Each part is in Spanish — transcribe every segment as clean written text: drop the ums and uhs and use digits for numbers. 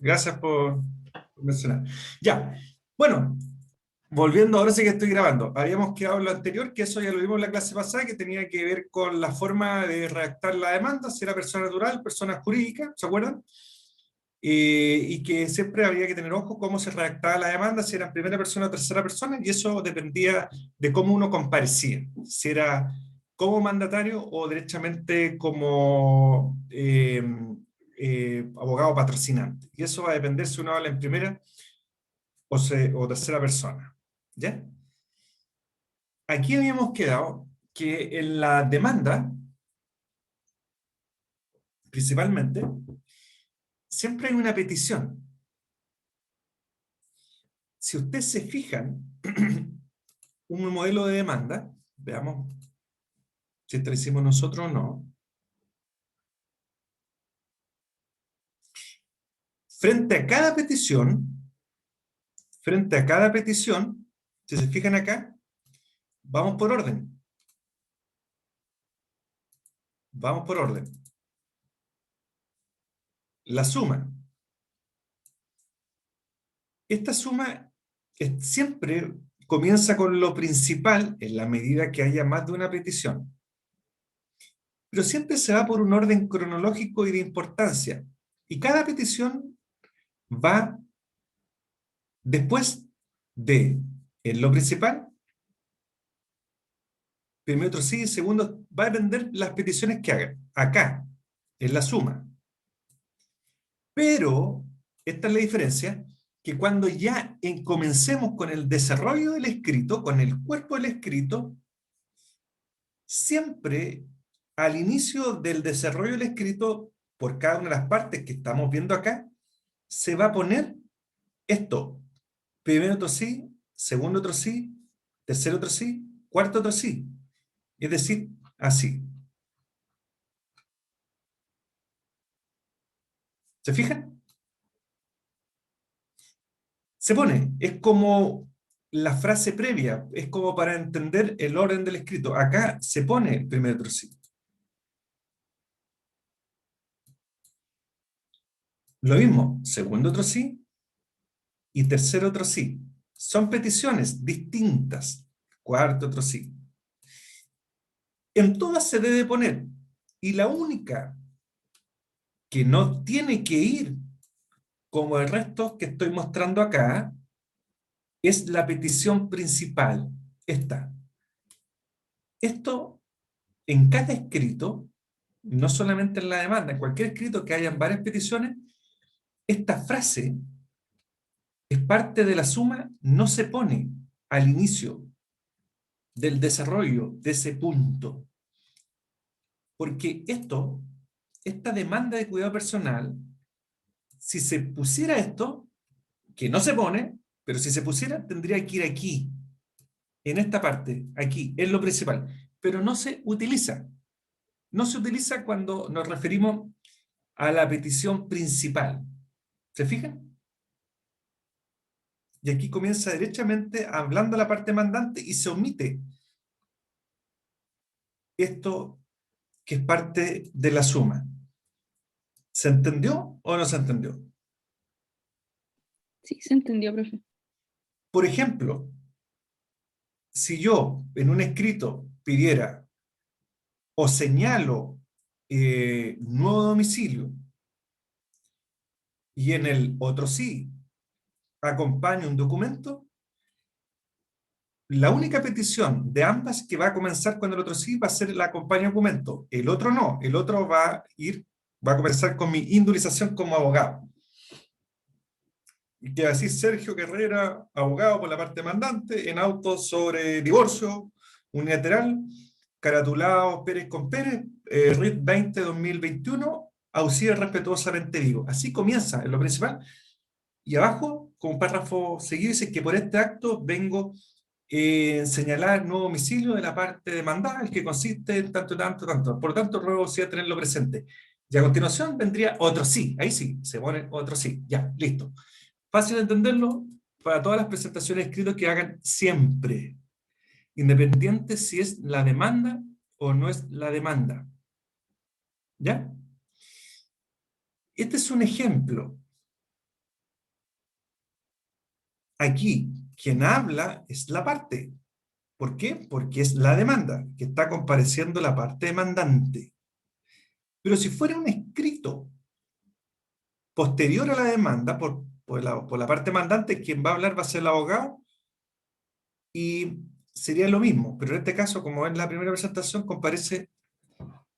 Gracias por mencionar. Ya, bueno, volviendo, ahora sí que estoy grabando. Habíamos quedado en lo anterior, que eso ya lo vimos en la clase pasada, que tenía que ver con la forma de redactar la demanda, si era persona natural, persona jurídica, ¿se acuerdan? Y que siempre había que tener ojo cómo se redactaba la demanda, si era en primera persona o tercera persona, y eso dependía de cómo uno comparecía, si era como mandatario o derechamente como abogado patrocinante. Y eso va a depender si uno habla en primera o tercera persona. ¿Ya? Aquí habíamos quedado que en la demanda, principalmente, siempre hay una petición. Si ustedes se fijan, un modelo de demanda, veamos si esto lo hicimos nosotros o no. Frente a cada petición, frente a cada petición, si se fijan acá, vamos por orden. Vamos por orden. La suma. Esta suma siempre comienza con lo principal en la medida que haya más de una petición. Pero siempre se va por un orden cronológico y de importancia. Y cada petición va después de en lo principal, primero otro sí, segundo, va a depender las peticiones que hagan. Acá, en la suma. Pero, esta es la diferencia, que cuando ya comencemos con el desarrollo del escrito, con el cuerpo del escrito, siempre al inicio del desarrollo del escrito, por cada una de las partes que estamos viendo acá, se va a poner esto. Primero otro sí, segundo otro sí, tercero otro sí, cuarto otro sí. Es decir, así. ¿Se fijan? Se pone, es como la frase previa, es como para entender el orden del escrito. Acá se pone primero otro sí. Lo mismo, segundo otro sí y tercero otro sí. Son peticiones distintas. Cuarto otro sí. En todas se debe poner. Y la única que no tiene que ir como el resto que estoy mostrando acá es la petición principal. Esta. Esto en cada escrito, no solamente en la demanda, en cualquier escrito que hayan varias peticiones, esta frase es parte de la suma, no se pone al inicio del desarrollo de ese punto. Porque esta demanda de cuidado personal, si se pusiera esto, que no se pone, pero si se pusiera, tendría que ir aquí, en esta parte, aquí, es lo principal. Pero no se utiliza. No se utiliza cuando nos referimos a la petición principal. ¿Se fijan? Y aquí comienza derechamente hablando la parte mandante y se omite esto que es parte de la suma. ¿Se entendió o no se entendió? Sí, se entendió, profe. Por ejemplo, si yo en un escrito pidiera o señalo nuevo domicilio y en el otro sí acompaño un documento, la única petición de ambas que va a comenzar cuando el otro sí va a ser el acompaño documento. El otro no, el otro va a comenzar con mi individualización como abogado. Y que así Sergio Carrera, abogado por la parte demandante, en autos sobre divorcio unilateral, caratulado Pérez con Pérez, RIT 20-2021, auxilio respetuosamente digo. Así comienza en lo principal. Y abajo, con un párrafo seguido, dice que por este acto vengo señalar nuevo domicilio de la parte demandada, el que consiste en tanto, tanto, tanto. Por lo tanto, ruego sí a tenerlo presente. Y a continuación vendría otro sí. Ahí sí, se pone otro sí. Ya, listo. Fácil de entenderlo para todas las presentaciones escritas que hagan siempre, independiente si es la demanda o no es la demanda. ¿Ya? Este es un ejemplo. Aquí, quien habla es la parte. ¿Por qué? Porque es la demanda, que está compareciendo la parte demandante. Pero si fuera un escrito posterior a la demanda, por la parte demandante, quien va a hablar va a ser el abogado, y sería lo mismo. Pero en este caso, como es la primera presentación, comparece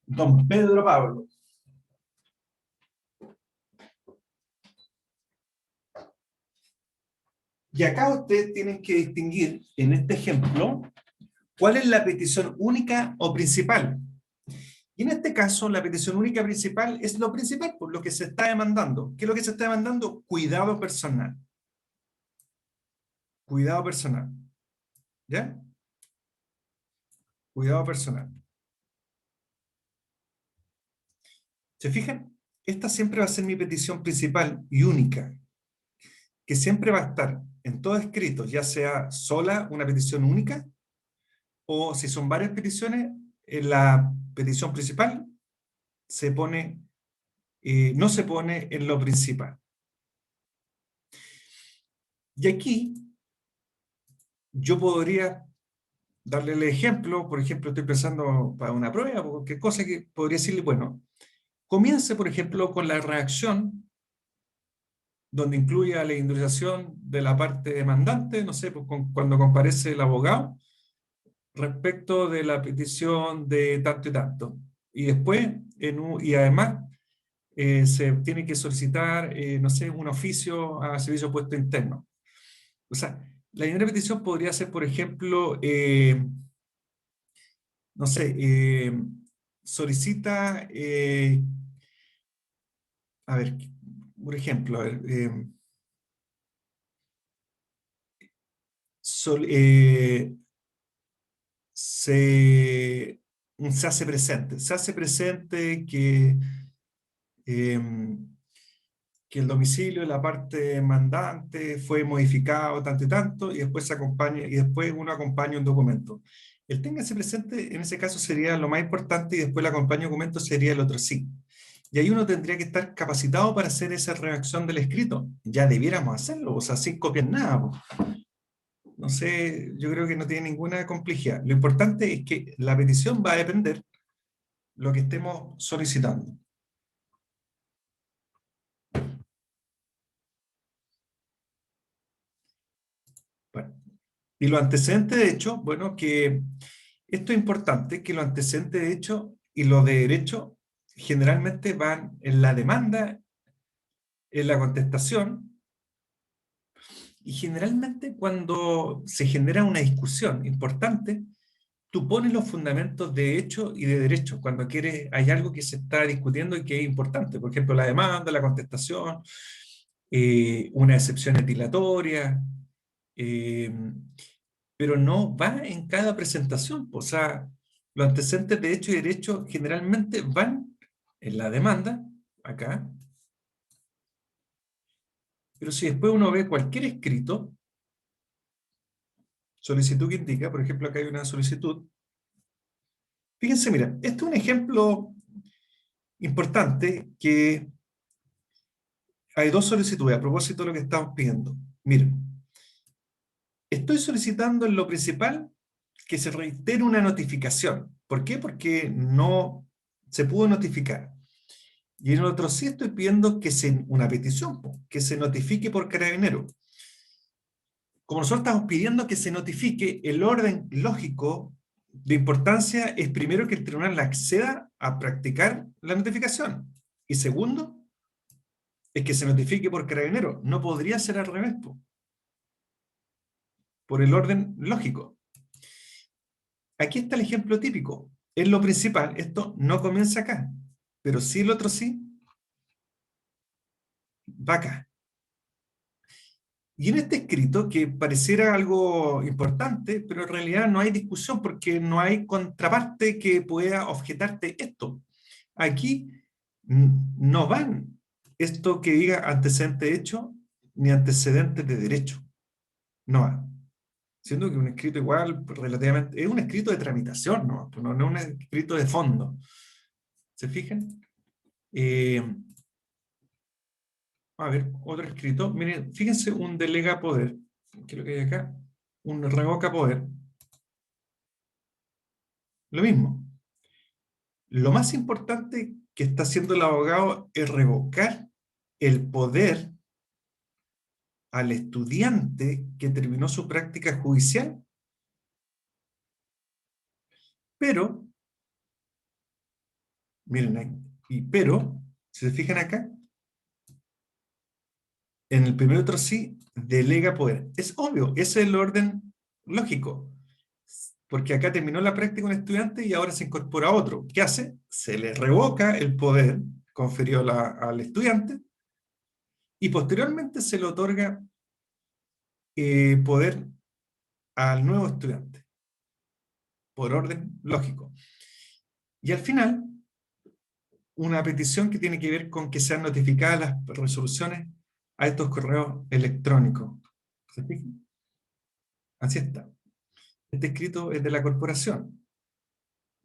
don Pedro Pablo. Y acá ustedes tienen que distinguir, en este ejemplo, cuál es la petición única o principal. Y en este caso, la petición única principal es lo principal, por lo que se está demandando. ¿Qué es lo que se está demandando? Cuidado personal. Cuidado personal. ¿Ya? Cuidado personal. ¿Se fijan? Esta siempre va a ser mi petición principal y única, que siempre va a estar en todo escrito, ya sea sola una petición única, o si son varias peticiones, en la petición principal se pone, no se pone en lo principal. Y aquí yo podría darle el ejemplo, por ejemplo, estoy pensando para una prueba, o qué cosa que podría decirle, bueno, comience, por ejemplo, con la reacción, donde incluya la indemnización de la parte demandante, no sé, pues, cuando comparece el abogado, respecto de la petición de tanto y tanto. Y después, y además, se tiene que solicitar, no sé, un oficio a servicio de puesto interno. O sea, la primera petición podría ser, por ejemplo, no sé, solicita, a ver, por ejemplo, a ver, sol- eh, se, se hace presente eh, que el domicilio de la parte mandante fue modificado tanto y tanto, y después se acompaña, y después uno acompaña un documento. El téngase presente, en ese caso sería lo más importante, y después el acompaña documento sería el otro sí. Y ahí uno tendría que estar capacitado para hacer esa redacción del escrito. Ya debiéramos hacerlo, o sea, sin copiar nada. Po. No sé, yo creo que no tiene ninguna complejidad. Lo importante es que la petición va a depender lo que estemos solicitando. Bueno, y los antecedentes de hecho, bueno, que esto es importante, que los antecedentes de hecho y los de derecho generalmente van en la demanda, en la contestación, y generalmente cuando se genera una discusión importante, tú pones los fundamentos de hecho y de derecho, cuando quieres, hay algo que se está discutiendo y que es importante, por ejemplo, la demanda, la contestación, una excepción dilatoria, eh, pero no va en cada presentación. O sea, los antecedentes de hecho y derecho generalmente van en la demanda, acá, pero si después uno ve cualquier escrito, solicitud que indica, por ejemplo, acá hay una solicitud, fíjense, mira, este es un ejemplo importante que hay dos solicitudes a propósito de lo que estamos pidiendo. Miren, estoy solicitando en lo principal que se reitere una notificación. ¿Por qué? Porque no se pudo notificar. Y en el otro sí estoy pidiendo que una petición, que se notifique por carabinero. Como nosotros estamos pidiendo que se notifique, el orden lógico de importancia es primero que el tribunal acceda a practicar la notificación. Y segundo, es que se notifique por carabinero. No podría ser al revés, por el orden lógico. Aquí está el ejemplo típico. Es lo principal, esto no comienza acá, pero sí el otro sí, va acá. Y en este escrito, que pareciera algo importante, pero en realidad no hay discusión porque no hay contraparte que pueda objetarte esto. Aquí no van esto que diga antecedente de hecho ni antecedentes de derecho. No va. Siendo que un escrito igual, relativamente, es un escrito de tramitación, no es un escrito de fondo. ¿Se fijan? Eh, a ver, otro escrito. Miren, fíjense un delega poder. ¿qué es lo que hay acá? Un revoca poder. Lo mismo. Lo más importante que está haciendo el abogado es revocar el poder al estudiante que terminó su práctica judicial, pero, miren ahí, pero, si se fijan acá, en el primer otro sí, delega poder. Es obvio, ese es el orden lógico, porque acá terminó la práctica un estudiante y ahora se incorpora otro. ¿Qué hace? Se le revoca el poder conferido al estudiante y posteriormente se le otorga poder al nuevo estudiante, por orden lógico. Y al final, una petición que tiene que ver con que sean notificadas las resoluciones a estos correos electrónicos. ¿Se fijan? Así está. Este escrito es de la corporación.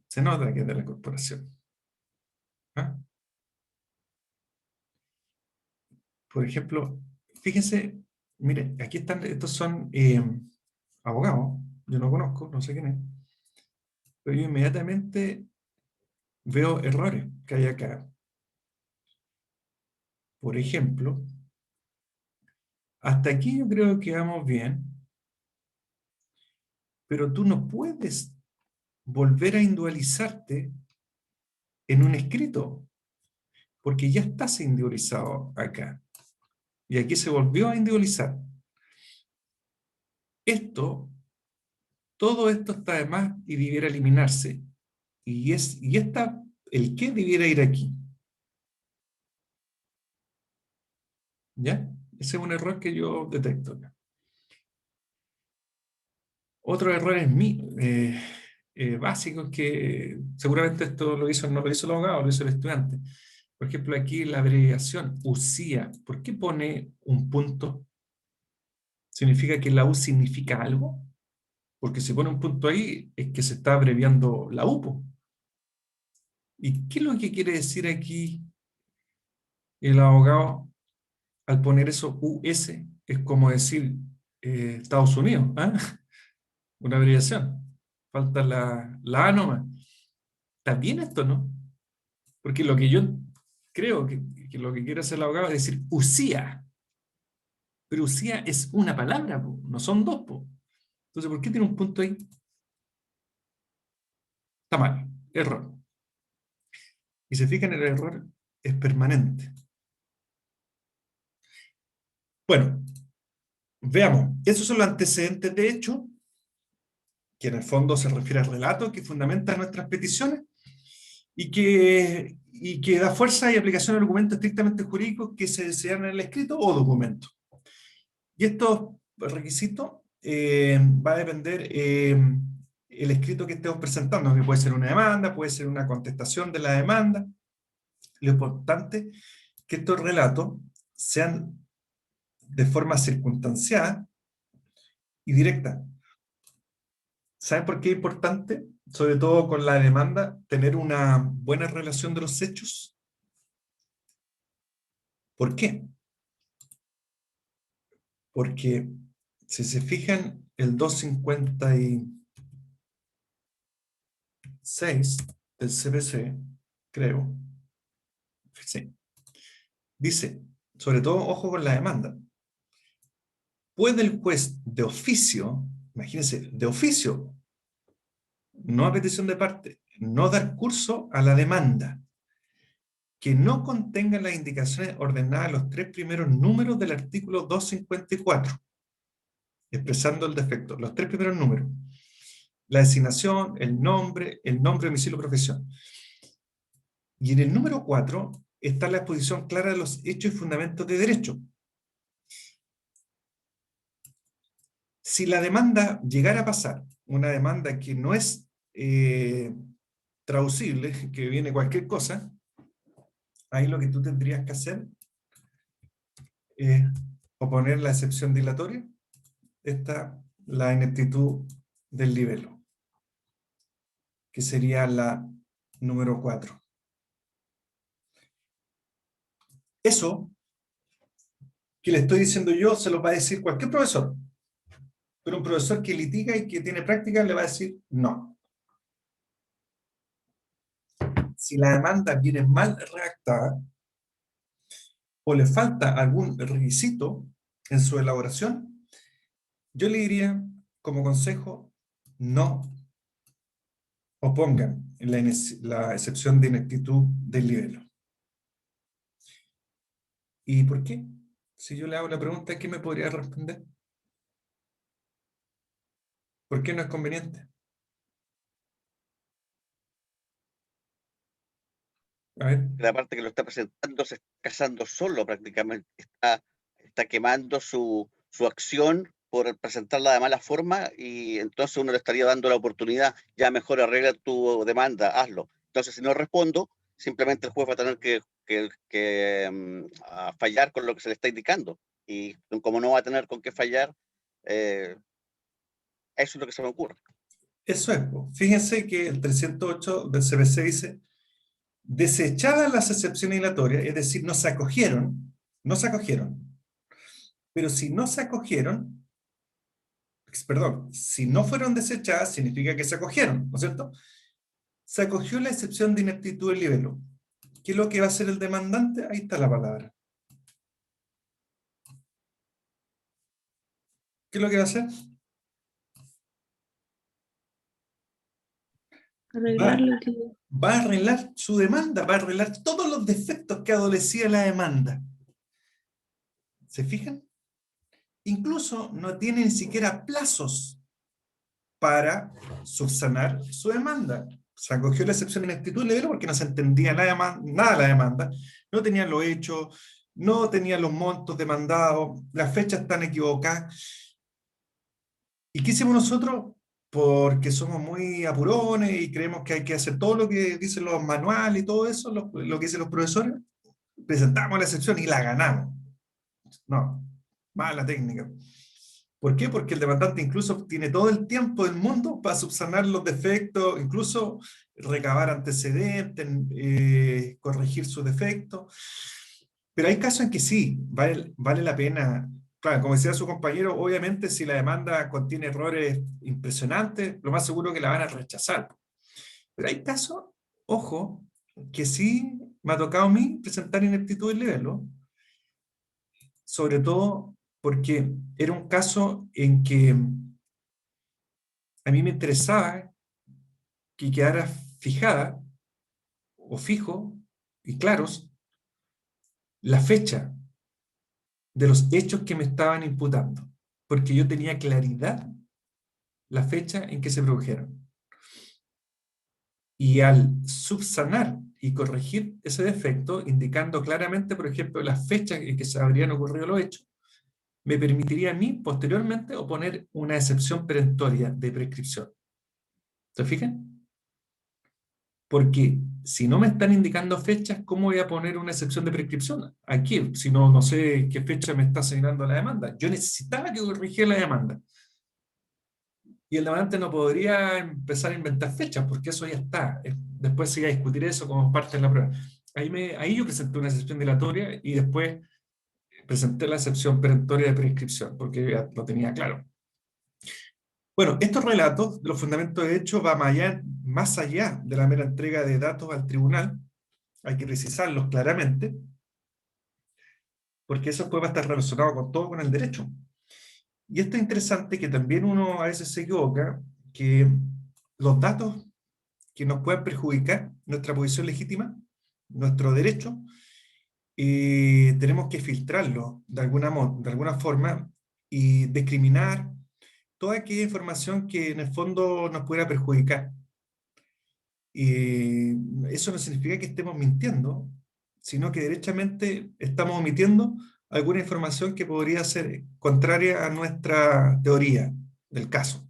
Se nota que es de la corporación. ¿Ah? Por ejemplo, fíjense, miren, aquí están, estos son abogados. Yo no conozco, no sé quién es. Pero yo inmediatamente veo errores que hay acá. Por ejemplo, hasta aquí yo creo que vamos bien, pero tú no puedes volver a individualizarte en un escrito, porque ya estás individualizado acá. Y aquí se volvió a individualizar. Esto, todo esto está de más y debiera eliminarse. El qué debiera ir aquí. ¿Ya? Ese es un error que yo detecto acá. Otro error es básico es que seguramente esto no lo hizo el abogado, lo hizo el estudiante. Por ejemplo, aquí la abreviación UCIA. ¿Por qué pone un punto? ¿Significa que la U significa algo? Porque si pone un punto ahí, es que se está abreviando la UPO. ¿Y qué es lo que quiere decir aquí el abogado al poner eso US? Es como decir Estados Unidos, ¿ah? Una abreviación. Falta la A nomás. ¿Está bien esto, no? Porque lo que yo creo que lo que quiere hacer el abogado es decir UCIA. Pero UCIA es una palabra, po, no son dos. Po. Entonces, ¿por qué tiene un punto ahí? Está mal. Error. Y se fijan, el error es permanente. Bueno, veamos. Esos son los antecedentes de hecho, que en el fondo se refiere al relato que fundamenta nuestras peticiones y que da fuerza y aplicación a argumentos estrictamente jurídicos que se desean en el escrito o documento. Y estos requisitos va a depender el escrito que estemos presentando, que puede ser una demanda, puede ser una contestación de la demanda. Lo importante es que estos relatos sean de forma circunstanciada y directa. ¿Saben por qué es importante? Sobre todo con la demanda, tener una buena relación de los hechos. ¿Por qué? Porque si se fijan, el 256 del CPC, creo, sí, dice, sobre todo, ojo con la demanda, ¿puede el juez de oficio, imagínense, de oficio, no a petición de parte, no dar curso a la demanda que no contenga las indicaciones ordenadas en los tres primeros números del artículo 254, expresando el defecto, los tres primeros números? La designación, el nombre, domicilio, profesión. Y en el número 4 está la exposición clara de los hechos y fundamentos de derecho. Si la demanda llegara a pasar, una demanda que no es traducible, que viene cualquier cosa, ahí lo que tú tendrías que hacer es oponer la excepción dilatoria, está la ineptitud del libelo, que sería la número 4. Eso que le estoy diciendo yo se lo va a decir cualquier profesor. Pero un profesor que litiga y que tiene práctica le va a decir no. Si la demanda viene mal redactada o le falta algún requisito en su elaboración, yo le diría, como consejo, no opongan la excepción de ineptitud del libelo. ¿Y por qué? Si yo le hago la pregunta, ¿qué me podría responder? ¿Por qué no es conveniente? A ver, La parte que lo está presentando se está casando solo prácticamente, está quemando su acción por presentarla de mala forma y entonces uno le estaría dando la oportunidad, ya mejor arregla tu demanda, hazlo. Entonces, si no respondo, simplemente el juez va a tener que fallar con lo que se le está indicando. Y como no va a tener con qué fallar, eso es lo que se me ocurre. eso es. Po. Fíjense que el 308 del CPC dice, desechadas las excepciones dilatorias, es decir, no se acogieron, pero si no se acogieron, perdón, si no fueron desechadas, significa que se acogieron, ¿no es cierto? Se acogió la excepción de ineptitud del libelo. ¿Qué es lo que va a hacer el demandante? Ahí está la palabra. ¿Qué es lo que va a hacer? Va, Arreglar lo que... va a arreglar su demanda, va a arreglar todos los defectos que adolecía la demanda. ¿Se fijan? Incluso no tiene ni siquiera plazos para subsanar su demanda. Se acogió la excepción de ineptitud del libelo porque no se entendía nada de la demanda, no tenían los hechos, no tenían los montos demandados, las fechas están equivocadas. ¿Y qué hicimos nosotros? Porque somos muy apurones y creemos que hay que hacer todo lo que dicen los manuales y todo eso, lo que dicen los profesores, presentamos la excepción y la ganamos. No, mala técnica. ¿Por qué? Porque el demandante incluso tiene todo el tiempo del mundo para subsanar los defectos, incluso recabar antecedentes, corregir sus defectos. Pero hay casos en que sí, vale la pena. Claro, como decía su compañero, obviamente si la demanda contiene errores impresionantes, lo más seguro es que la van a rechazar. Pero hay casos, ojo, que sí me ha tocado a mí presentar ineptitud del libelo, sobre todo porque era un caso en que a mí me interesaba que quedara fijada o fijo y claros la fecha de los hechos que me estaban imputando, porque yo tenía claridad la fecha en que se produjeron. Y al subsanar y corregir ese defecto, indicando claramente, por ejemplo, las fechas en que se habrían ocurrido los hechos, me permitiría a mí posteriormente oponer una excepción perentoria de prescripción. ¿Se fijan? Porque si no me están indicando fechas, ¿cómo voy a poner una excepción de prescripción? Aquí, si no, no sé qué fecha me está asignando la demanda. Yo necesitaba que corrigiera la demanda. Y el demandante no podría empezar a inventar fechas, porque eso ya está. Después se iba a discutir eso como parte de la prueba. Ahí yo presenté una excepción dilatoria y después presenté la excepción perentoria de prescripción, porque ya lo tenía claro. Bueno, estos relatos de los fundamentos de hecho va más allá de la mera entrega de datos al tribunal, hay que precisarlos claramente, porque eso después va a estar relacionado con todo con el derecho. Y esto es interesante que también uno a veces se equivoca, que los datos que nos puedan perjudicar nuestra posición legítima, nuestro derecho, tenemos que filtrarlos de alguna forma y discriminar toda aquella información que en el fondo nos pueda perjudicar. Eso no significa que estemos mintiendo, sino que derechamente estamos omitiendo alguna información que podría ser contraria a nuestra teoría del caso.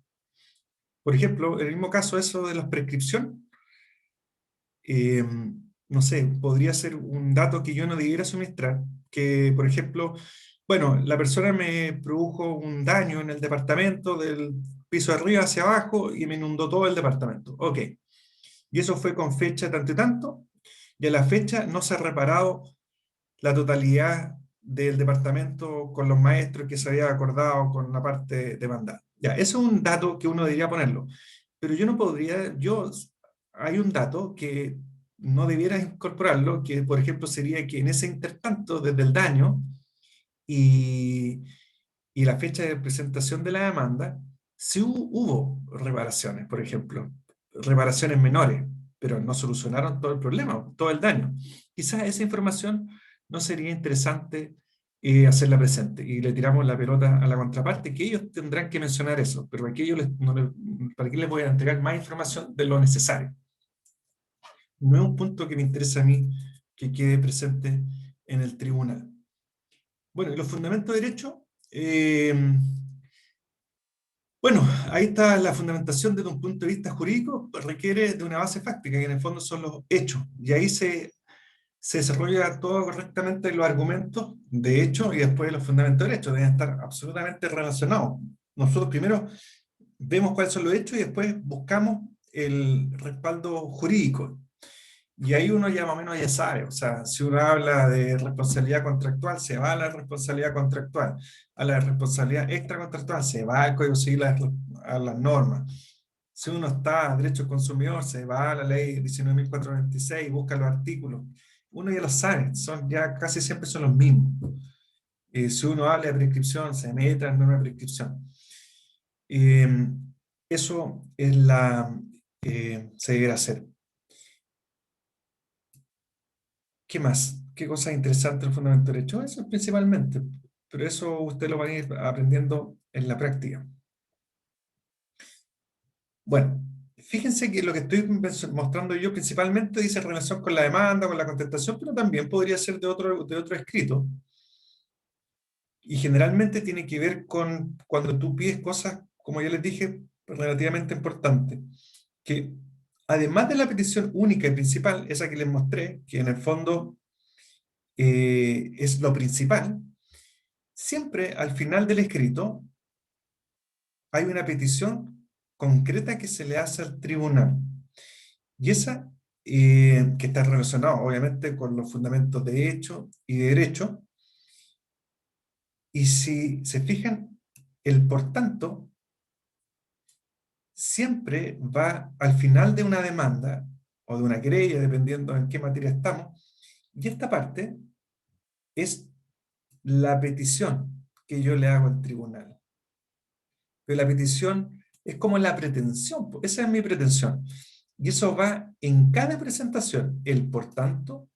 Por ejemplo, en el mismo caso eso de la prescripción, no sé, podría ser un dato que yo no debiera suministrar, que por ejemplo, bueno, la persona me produjo un daño en el departamento del piso de arriba hacia abajo y me inundó todo el departamento. Ok. Y eso fue con fecha tanto y tanto, y a la fecha no se ha reparado la totalidad del departamento con los maestros que se había acordado con la parte demandada. Ya, eso es un dato que uno debería ponerlo. Pero yo no podría, hay un dato que no debiera incorporarlo, que por ejemplo sería que en ese intertanto, desde el daño y, y la fecha de presentación de la demanda, sí hubo reparaciones, por ejemplo, reparaciones menores, pero no solucionaron todo el problema, todo el daño. Quizás esa información no sería interesante hacerla presente y le tiramos la pelota a la contraparte, que ellos tendrán que mencionar eso, pero aquí yo ¿para qué les voy a entregar más información de lo necesario? No es un punto que me interesa a mí que quede presente en el tribunal. Bueno, y los fundamentos de derecho, bueno, ahí está la fundamentación desde un punto de vista jurídico, pues requiere de una base fáctica, que en el fondo son los hechos, y ahí se desarrolla todo correctamente los argumentos de hecho y después los fundamentos de derecho, deben estar absolutamente relacionados. Nosotros primero vemos cuáles son los hechos y después buscamos el respaldo jurídico. Y ahí uno ya más o menos ya sabe, o sea, si uno habla de responsabilidad contractual, se va a la responsabilidad contractual, a la responsabilidad extracontractual, se va al Código Civil a las normas. Si uno está a derecho del consumidor, se va a la ley 19.426, busca los artículos. Uno ya lo sabe, ya casi siempre son los mismos. Si uno habla de prescripción, se mete en una prescripción. Eh, eso es se debe hacer. ¿Qué más? ¿Qué cosas interesantes del fundamento de derecho? Eso principalmente, pero eso usted lo va a ir aprendiendo en la práctica. Bueno, fíjense que lo que estoy mostrando yo principalmente dice relación con la demanda, con la contestación, pero también podría ser de otro escrito. Y generalmente tiene que ver con cuando tú pides cosas, como ya les dije, relativamente importantes, que además de la petición única y principal, esa que les mostré, que en el fondo es lo principal, siempre al final del escrito hay una petición concreta que se le hace al tribunal. Y esa, que está relacionada obviamente con los fundamentos de hecho y de derecho, y si se fijan, el por tanto siempre va al final de una demanda o de una querella, dependiendo en qué materia estamos, y esta parte es la petición que yo le hago al tribunal. Pero la petición es como la pretensión, esa es mi pretensión. Y eso va en cada presentación, el por tanto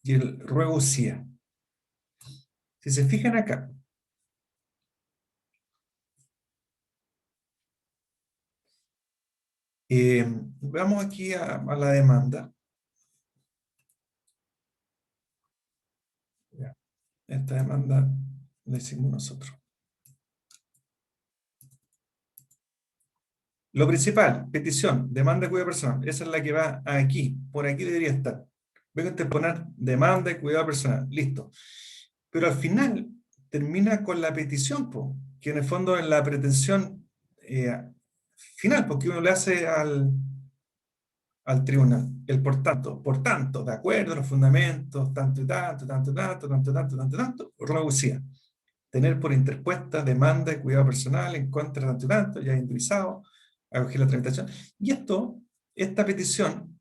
y el ruego usía. Si se fijan acá, vamos aquí a la demanda. Ya, esta demanda la hicimos nosotros. Lo principal, petición, demanda de cuidado personal. Esa es la que va aquí. Por aquí debería estar. Voy a interponer demanda de cuidado personal. Listo. Pero al final termina con la petición, que en el fondo es la pretensión final, porque uno le hace al tribunal. El por tanto, de acuerdo a los fundamentos, tanto y tanto, tanto, tanto, tanto, tanto, tanto, tanto, reducía. Tener por interpuesta demanda de cuidado personal en contra de tanto y tanto, ya individualizado, acoger la tramitación. Y esta petición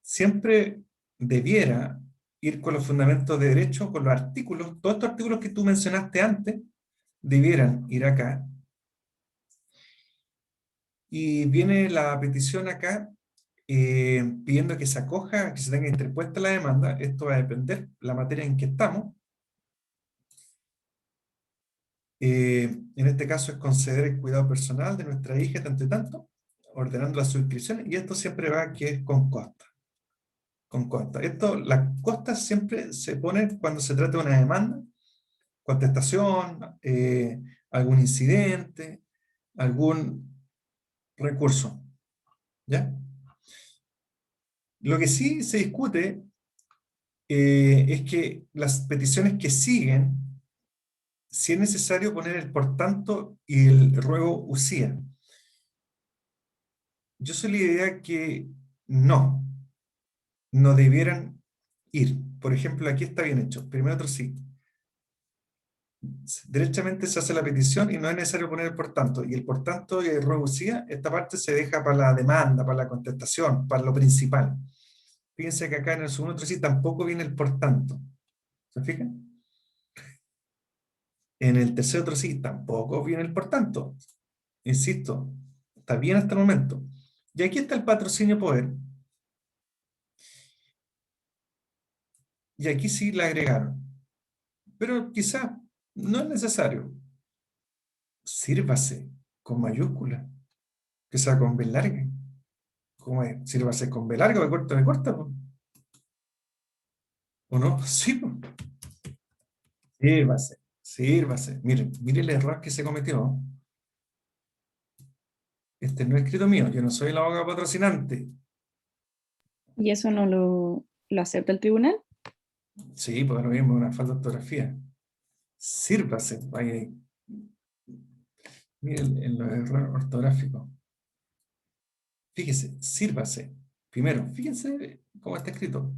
siempre debiera ir con los fundamentos de derecho, con los artículos, todos estos artículos que tú mencionaste antes, debieran ir acá. Y viene la petición acá pidiendo que se acoja, que se tenga interpuesta la demanda. Esto va a depender la materia en que estamos. En este caso es conceder el cuidado personal de nuestra hija, tanto y tanto, ordenando las suscripciones, y esto siempre va que es con costa. Con costa. Las costas siempre se ponen cuando se trata de una demanda, contestación, algún incidente, algún recurso. ¿Ya? Lo que sí se discute es que las peticiones que siguen, si es necesario poner el por tanto y el ruego usía. Yo soy la idea que no debieran ir. Por ejemplo, aquí está bien hecho. Primero otro sí. Derechamente se hace la petición y no es necesario poner el por tanto. Y el por tanto y reducida, esta parte se deja para la demanda, para la contestación, para lo principal. Fíjense que acá en el segundo trocito tampoco viene el por tanto. ¿Se fijan? En el tercer trocito tampoco viene el por tanto. Insisto, está bien hasta el momento. Y aquí está el patrocinio poder. Y aquí sí la agregaron. Pero quizás no es necesario. Sírvase con mayúscula, que sea con B larga. ¿Cómo es? Sírvase con B larga, me corta, po. ¿O no? Sí, po. Sírvase, sírvase. Miren, miren el error que se cometió. Este no es escrito mío, yo no soy el abogado patrocinante. ¿Y eso no lo acepta el tribunal? Sí, pues lo mismo, una falta de ortografía. Sírvase, vaya ahí. Miren el error ortográfico. Fíjese, sírvase. Primero, fíjense cómo está escrito.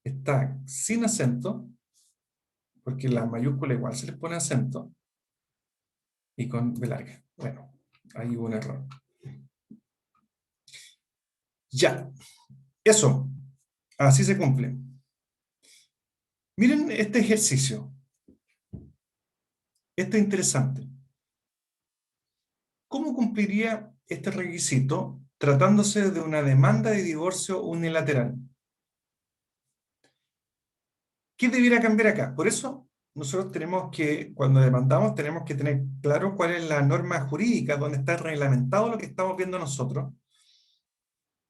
Está sin acento, porque la mayúscula igual se les pone acento, y con B larga. Bueno, ahí hubo un error. Ya, eso, así se cumple. Miren este ejercicio. Esto es interesante. ¿Cómo cumpliría este requisito tratándose de una demanda de divorcio unilateral? ¿Qué debiera cambiar acá? Por eso nosotros tenemos que, cuando demandamos, tenemos que tener claro cuál es la norma jurídica donde está reglamentado lo que estamos viendo nosotros.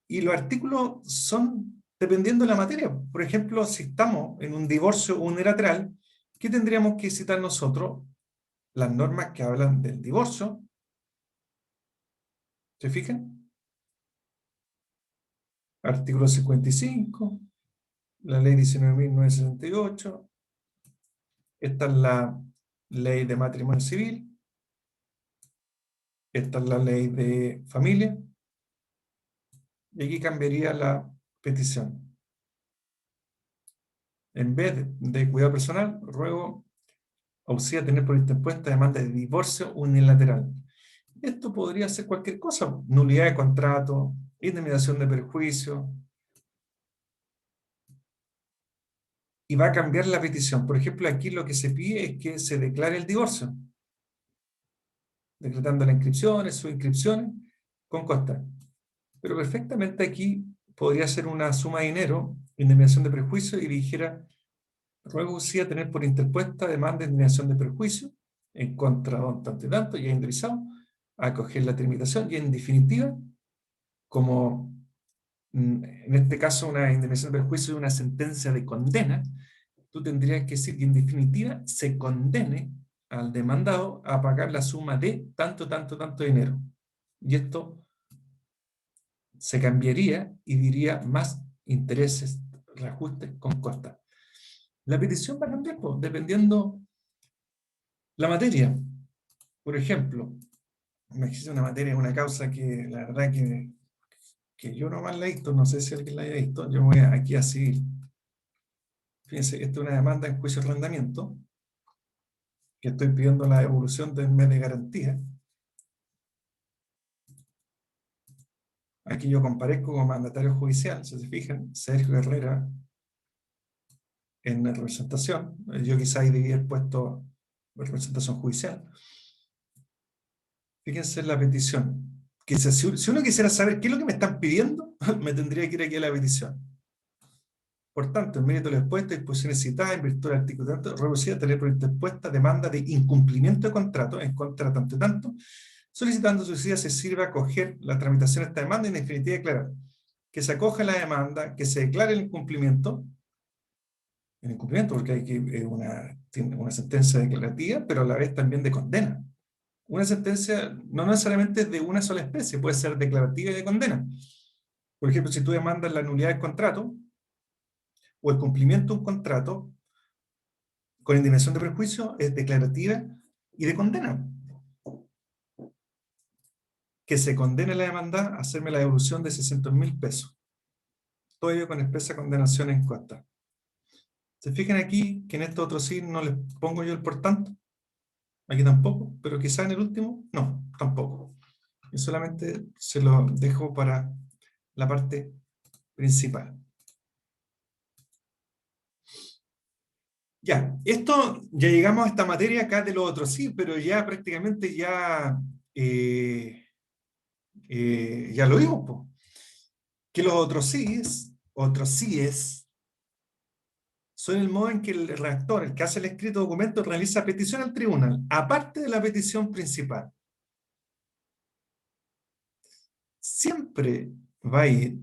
Y los artículos son dependiendo de la materia. Por ejemplo, si estamos en un divorcio unilateral, ¿qué tendríamos que citar nosotros? Las normas que hablan del divorcio. ¿Se fijan? Artículo 55, la ley 19.968. Esta es la ley de matrimonio civil. Esta es la ley de familia. Y aquí cambiaría la petición. En vez de cuidado personal, ruego auxilia tener por interpuesta demanda de divorcio unilateral. Esto podría ser cualquier cosa: nulidad de contrato, indemnización de perjuicio. Y va a cambiar la petición. Por ejemplo, aquí lo que se pide es que se declare el divorcio, decretando las inscripciones, sus inscripciones, con costa. Pero perfectamente aquí podría ser una suma de dinero, indemnización de perjuicio, y dijera: ruego sí a tener por interpuesta demanda de indemnización de perjuicio en contra de don tanto y tanto, ya indemnizado, a acoger la tramitación, y en definitiva, como en este caso una indemnización de perjuicio y una sentencia de condena, tú tendrías que decir que en definitiva se condene al demandado a pagar la suma de tanto, tanto, tanto dinero. Y esto se cambiaría y diría más intereses, reajustes con costas. La petición va a cambiar, pues, dependiendo la materia. Por ejemplo, imagínense una materia, una causa que la verdad que yo nomás la he visto, no sé si alguien la haya visto. Yo voy aquí a civil. Fíjense, esta es una demanda en juicio de arrendamiento, que estoy pidiendo la devolución del mes de garantía. Aquí yo comparezco como mandatario judicial, si se fijan, Sergio Herrera en la representación. Yo quizá ahí debía haber puesto representación judicial. Fíjense en la petición. Que si uno quisiera saber qué es lo que me están pidiendo, me tendría que ir aquí a la petición. Por tanto, en mérito de la expuesta, disposiciones citadas en virtud del artículo tanto, reducida a tener por interpuesta demanda de incumplimiento de contrato en contra de tanto y tanto, solicitando su se sirva a acoger la tramitación de esta demanda y en definitiva declarar que se acoja la demanda, que se declare el incumplimiento, porque hay que tiene una sentencia declarativa, pero a la vez también de condena. Una sentencia no necesariamente de una sola especie, puede ser declarativa y de condena. Por ejemplo, si tú demandas la nulidad del contrato o el cumplimiento de un contrato con indemnización de perjuicio, es declarativa y de condena. Que se condene la demanda a hacerme la devolución de 600.000 pesos. Todo ello con expresa condenación en costa. ¿Se fijan aquí que en estos otros sí no les pongo yo el por tanto? Aquí tampoco, pero quizá en el último, no, tampoco. Yo solamente se lo dejo para la parte principal. Ya, esto, ya llegamos a esta materia acá de los otros sí, pero ya prácticamente ya lo vimos, po. Que los otros síes, son el modo en que el redactor, el que hace el escrito documento, realiza petición al tribunal, aparte de la petición principal. Siempre va a ir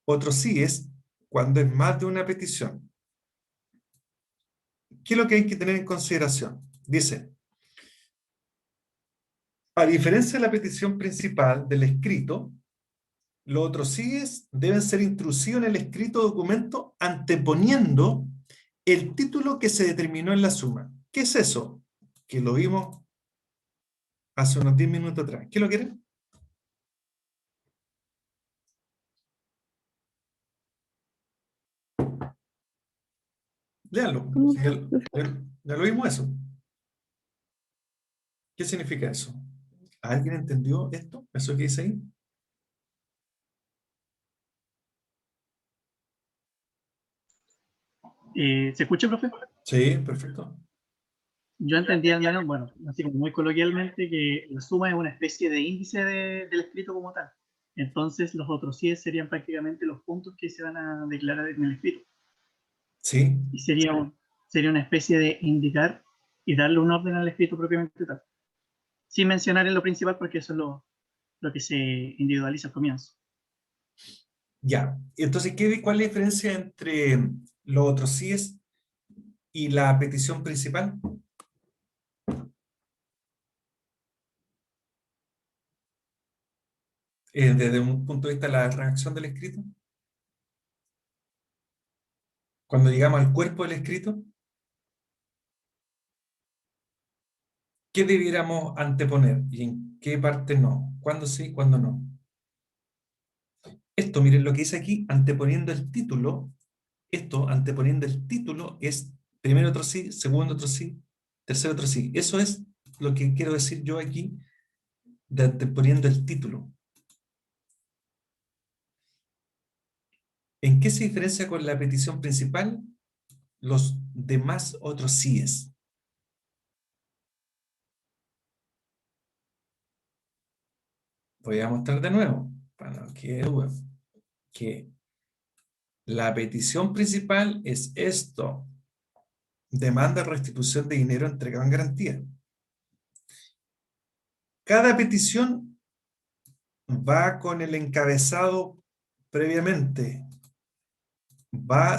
otros síes cuando es más de una petición. ¿Qué es lo que hay que tener en consideración? Dice, a diferencia de la petición principal del escrito, los otros síes deben ser introducidos en el escrito documento anteponiendo el título que se determinó en la suma. ¿Qué es eso? Que lo vimos hace unos 10 minutos atrás. ¿Qué lo quieren? Léanlo. ¿Cómo? Ya lo vimos eso. ¿Qué significa eso? ¿Alguien entendió esto? ¿Eso que dice ahí? ¿Se escucha, profe? Sí, perfecto. Yo entendí al menos, bueno, así como muy coloquialmente, que la suma es una especie de índice del escrito como tal. Entonces, los otros sí serían prácticamente los puntos que se van a declarar en el escrito. Sí. Y sería una especie de indicar y darle un orden al escrito propiamente tal. Sin mencionar en lo principal, porque eso es lo que se individualiza al comienzo. Ya. Entonces, ¿cuál es la diferencia entre los otros síes y la petición principal? Desde un punto de vista de la redacción del escrito. Cuando llegamos al cuerpo del escrito, ¿qué debiéramos anteponer y en qué parte no? ¿Cuándo sí, cuándo no? Esto, miren lo que dice aquí, anteponiendo el título. Esto, anteponiendo el título, es primero otro sí, segundo otro sí, tercero otro sí. Eso es lo que quiero decir yo aquí de anteponiendo el título. ¿En qué se diferencia con la petición principal? Los demás otros síes. Voy a mostrar de nuevo, para que duda, que la petición principal es esto. Demanda restitución de dinero entregado en garantía. Cada petición va con el encabezado previamente.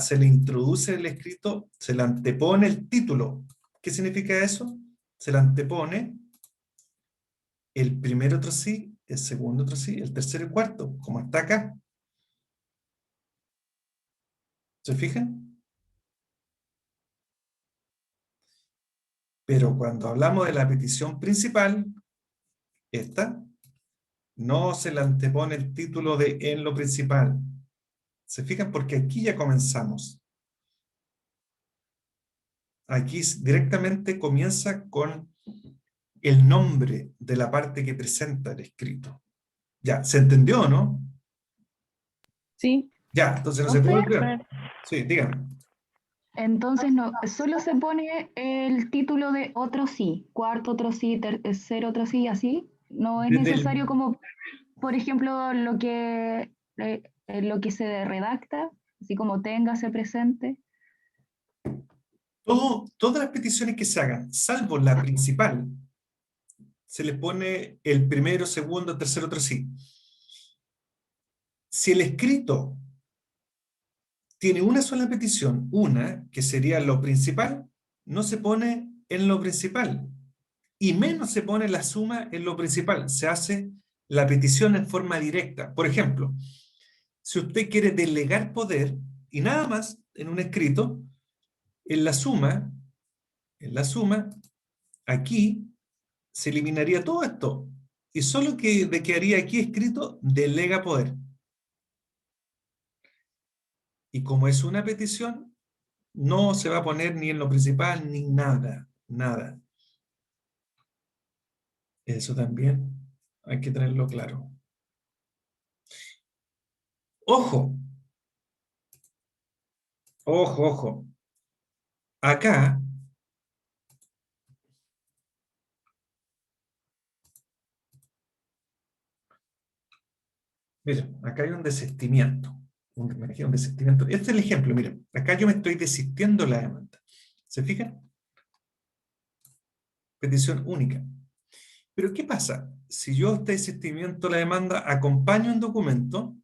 Se le introduce el escrito, se le antepone el título. ¿Qué significa eso? Se le antepone el primero otro sí, el segundo otro sí, el tercero y cuarto, como está acá. ¿Se fijan? Pero cuando hablamos de la petición principal, esta, no se le antepone el título de en lo principal. ¿Se fijan? Porque aquí ya comenzamos. Aquí directamente comienza con el nombre de la parte que presenta el escrito. Ya, ¿se entendió, no? Sí. Ya, entonces no se puede olvidar. Sí, díganme. Entonces no, solo se pone el título de otro sí, cuarto otro sí, tercero otro sí, así. No es Desde necesario como, por ejemplo, lo que se redacta, así como téngase presente. Todas las peticiones que se hagan, salvo la principal, se le pone el primero, segundo, tercero, otro sí. Si el escrito tiene una sola petición, una, que sería lo principal, no se pone en lo principal. Y menos se pone la suma en lo principal. Se hace la petición en forma directa. Por ejemplo, si usted quiere delegar poder, y nada más en un escrito, en la suma, aquí se eliminaría todo esto. Y solo quedaría aquí escrito delega poder. Y como es una petición, no se va a poner ni en lo principal, ni nada, nada. Eso también hay que tenerlo claro. ¡Ojo! ¡Ojo, ojo! Acá, miren, acá hay un desistimiento. Un desistimiento. Este es el ejemplo, miren. Acá yo me estoy desistiendo la demanda. ¿Se fijan? Petición única. Pero ¿qué pasa? Si yo este desistimiento de la demanda acompaño un documento,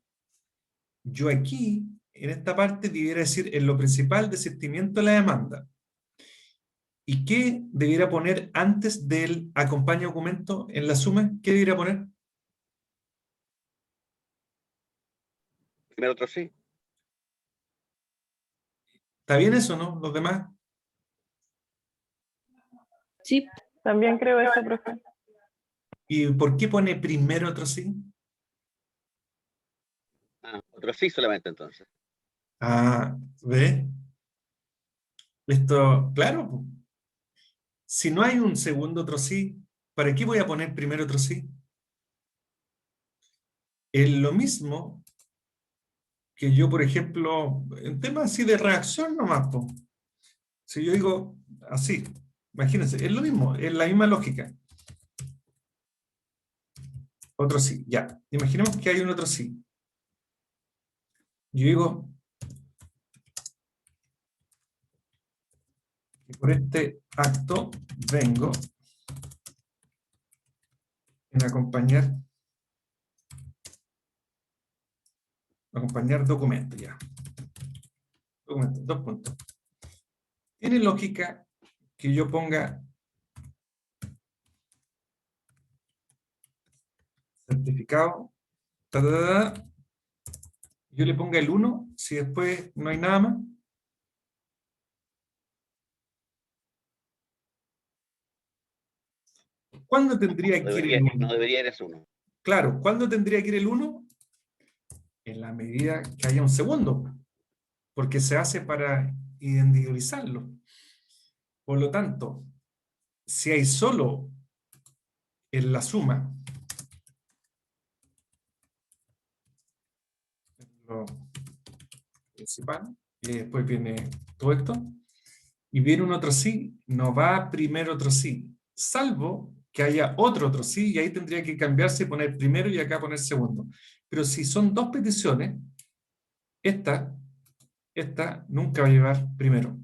yo aquí, en esta parte, debiera decir en lo principal desistimiento de la demanda. ¿Y qué debiera poner antes del acompaña documento en la suma? ¿Qué debiera poner? Primero otro sí. ¿Está bien eso, no? ¿Los demás? Sí, También creo eso, profe. ¿Y por qué pone primero otro sí? Ah, otro sí solamente entonces. Ah, ¿ve? Esto, claro, po. Si no hay un segundo otro sí, ¿para qué voy a poner primero otro sí? Es lo mismo que yo, por ejemplo, en temas así de reacción nomás, po. Si yo digo así, imagínense, es lo mismo, es la misma lógica. Otro sí, ya. Imaginemos que hay un otro sí. Yo digo que por este acto vengo en acompañar documento, ya. Documento, 2 puntos. Tiene lógica que yo ponga certificado, ta, ta, ta, ta, yo le ponga el 1, si después no hay nada más. ¿Cuándo tendría que ir el 1? No debería eres uno. Claro, ¿cuándo tendría que ir el 1? En la medida que haya un segundo, porque se hace para individualizarlo. Por lo tanto, si hay solo en la suma, lo principal, y después viene todo esto, y viene un otro sí, no va primero otro sí, salvo que haya otro sí, y ahí tendría que cambiarse y poner primero y acá poner segundo. Pero si son dos peticiones, esta nunca va a llevar primero.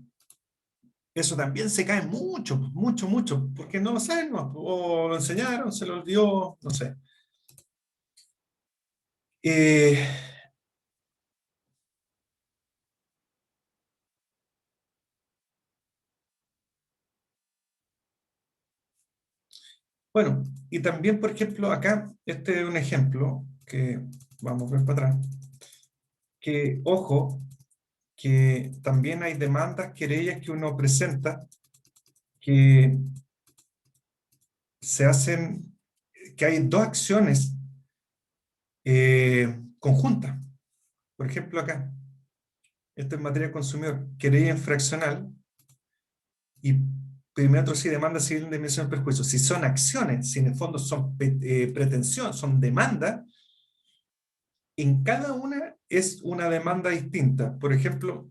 Eso también se cae mucho, mucho, mucho, porque no lo saben, ¿no? O lo enseñaron, se lo olvidó, no sé. Bueno, y también, por ejemplo, acá, este es un ejemplo que vamos a ver para atrás, que, ojo, que también hay demandas, querellas que uno presenta, que se hacen, que hay dos acciones conjuntas. Por ejemplo, acá, esto es materia de consumidor, querella infraccional y primero otro sí, demanda civil de indemnización de perjuicio. Si son acciones, si en el fondo son pretensión, son demandas, en cada una es una demanda distinta. Por ejemplo,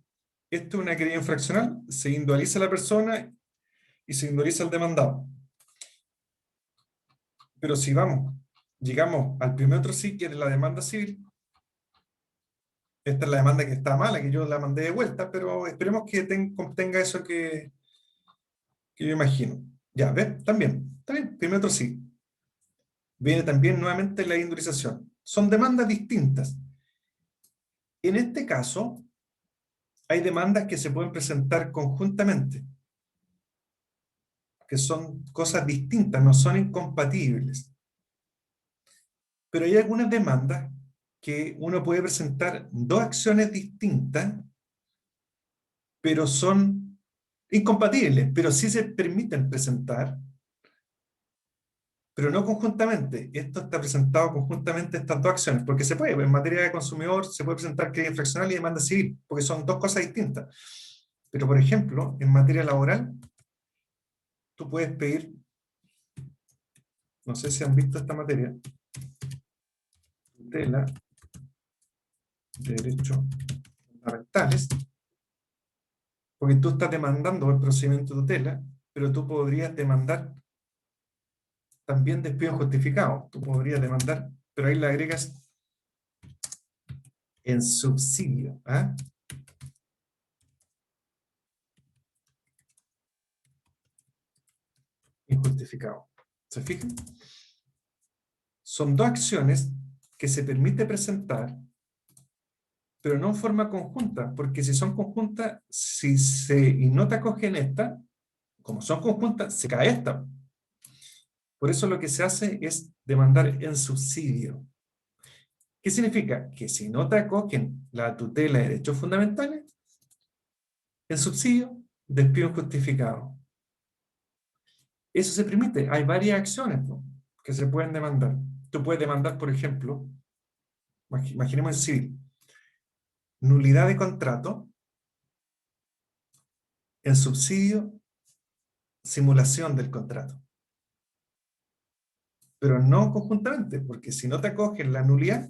esto es una querella infraccional, se individualiza la persona y se individualiza el demandado. Pero si llegamos al primer otro sí, que es la demanda civil, esta es la demanda que está mala, que yo la mandé de vuelta, pero esperemos que contenga eso que yo imagino. Ya, ¿ves? También, primer otro sí. Viene también nuevamente la individualización. Son demandas distintas. En este caso, hay demandas que se pueden presentar conjuntamente, que son cosas distintas, no son incompatibles. Pero hay algunas demandas que uno puede presentar dos acciones distintas, pero son incompatibles, pero sí se permiten presentar, pero no conjuntamente. Esto está presentado conjuntamente, estas dos acciones, porque se puede, en materia de consumidor se puede presentar querella infraccional y demanda civil, porque son dos cosas distintas. Pero, por ejemplo, en materia laboral, tú puedes pedir, no sé si han visto esta materia, tutela de derechos fundamentales, porque tú estás demandando el procedimiento de tutela, pero tú podrías demandar también despido injustificado. Tú podrías demandar, pero ahí le agregas en subsidio. ¿Ah? Injustificado. ¿Se fijan? Son dos acciones que se permite presentar, pero no en forma conjunta, porque si son conjuntas, y no te acogen esta, como son conjuntas, se cae esta. Por eso lo que se hace es demandar en subsidio. ¿Qué significa? Que si no te acogen la tutela de derechos fundamentales, en subsidio, despido injustificado. Eso se permite. Hay varias acciones, ¿no?, que se pueden demandar. Tú puedes demandar, por ejemplo, imaginemos en civil, nulidad de contrato, en subsidio, simulación del contrato. Pero no conjuntamente, porque si no te acogen la nulidad,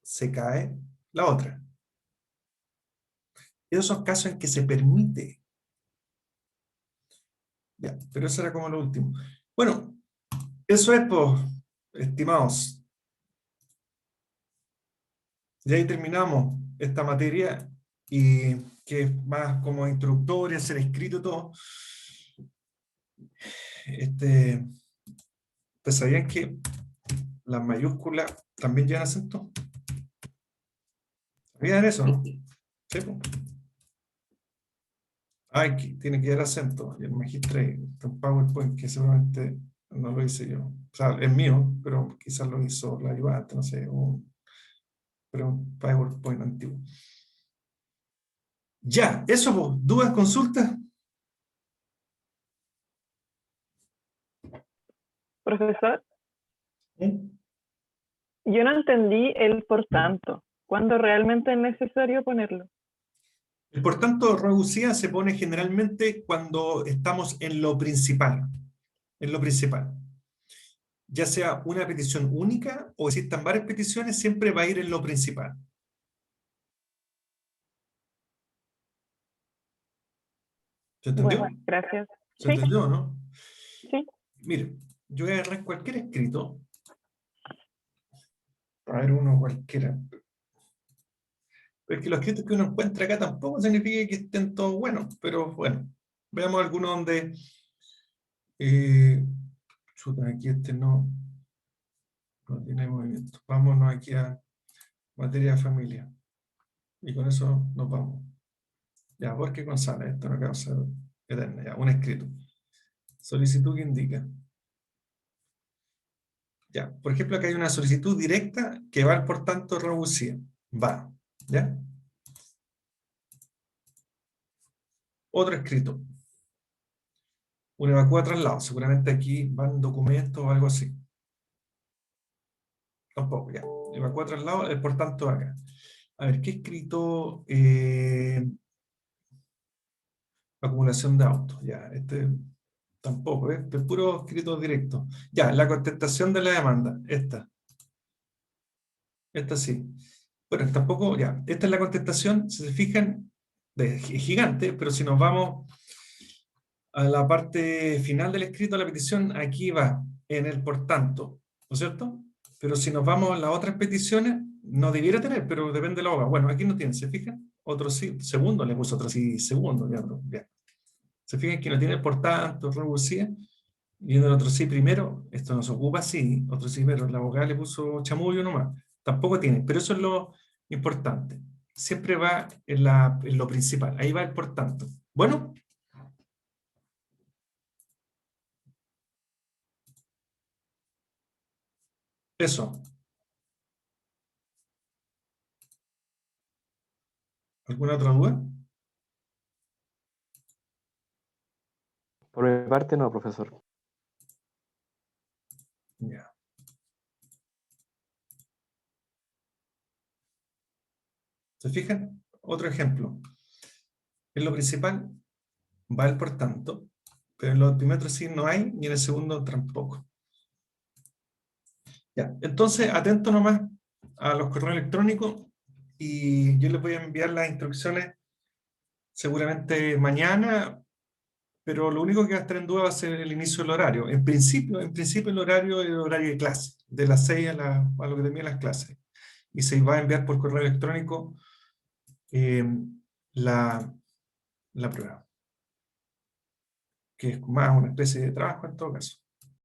se cae la otra. Esos son casos en que se permite. Ya, pero eso era como lo último. Bueno, eso es, pues, estimados. Y ahí terminamos esta materia, y que es más como introductoria, ser escrito todo. ¿Ustedes sabían que las mayúsculas también llevan acento? ¿Sabían eso, no? Sí, pues. Tiene que llevar acento. Y el magíster, un PowerPoint que seguramente no lo hice yo. O sea, es mío, pero quizás lo hizo la ayudante, no sé. Pero un PowerPoint antiguo. Ya, eso, pues. ¿Dudas, consultas? Profesor, ¿Sí? yo no entendí el por tanto. ¿Cuándo realmente es necesario ponerlo? El por tanto reducida se pone generalmente cuando estamos en lo principal. En lo principal. Ya sea una petición única o existan varias peticiones, siempre va a ir en lo principal. ¿Se entendió? Bueno, gracias. ¿Se Sí, entendió, no? sí. Mire, yo voy a agarrar cualquier escrito. A ver, uno cualquiera. Pero es que los escritos que uno encuentra acá tampoco significa que estén todos buenos, pero bueno, veamos algunos donde... chuta, aquí no tiene movimiento. Vámonos aquí a materia de familia. Y con eso nos vamos. Ya, Borges González, esto no causa eterna, ya, un escrito. Solicitud que indica. Ya, por ejemplo, acá hay una solicitud directa que va al por tanto reducida. Va, ¿ya? Otro escrito. Un evacúa traslado. Seguramente aquí van documentos o algo así. Tampoco, ya. Evacúa traslado, el por tanto acá. A ver, ¿qué escrito? Acumulación de autos. Ya, tampoco, ¿eh? Es puro escrito directo. Ya, la contestación de la demanda. Esta sí. Bueno, tampoco, ya. Esta es la contestación, si se fijan, es gigante, pero si nos vamos a la parte final del escrito de la petición, aquí va, en el por tanto, ¿no es cierto? Pero si nos vamos a las otras peticiones, no debiera tener, pero depende de la hoja. Bueno, aquí no tiene, ¿se fijan? Otro sí, segundo, le puso otro sí, segundo, ya. ¿Se fijan que no tiene el por tanto, reducida? Y en el otro sí primero, esto nos ocupa sí, otro sí primero, la abogada le puso chamullo nomás. Tampoco tiene, pero eso es lo importante. Siempre va en lo principal, ahí va el por tanto. Bueno. Eso. ¿Alguna otra duda? Por mi parte, no, profesor. Ya. ¿Se fijan? Otro ejemplo. En lo principal, va el por tanto, pero en los primeros 3 sí no hay, y en el segundo tampoco. Ya, entonces, atento nomás a los correos electrónicos, y yo les voy a enviar las instrucciones seguramente mañana, pero lo único que va a estar en duda va a ser el inicio del horario. En principio el horario es el horario de clase, de las 6 a lo que termine las clases. Y se va a enviar por correo electrónico la prueba, que es más una especie de trabajo en todo caso.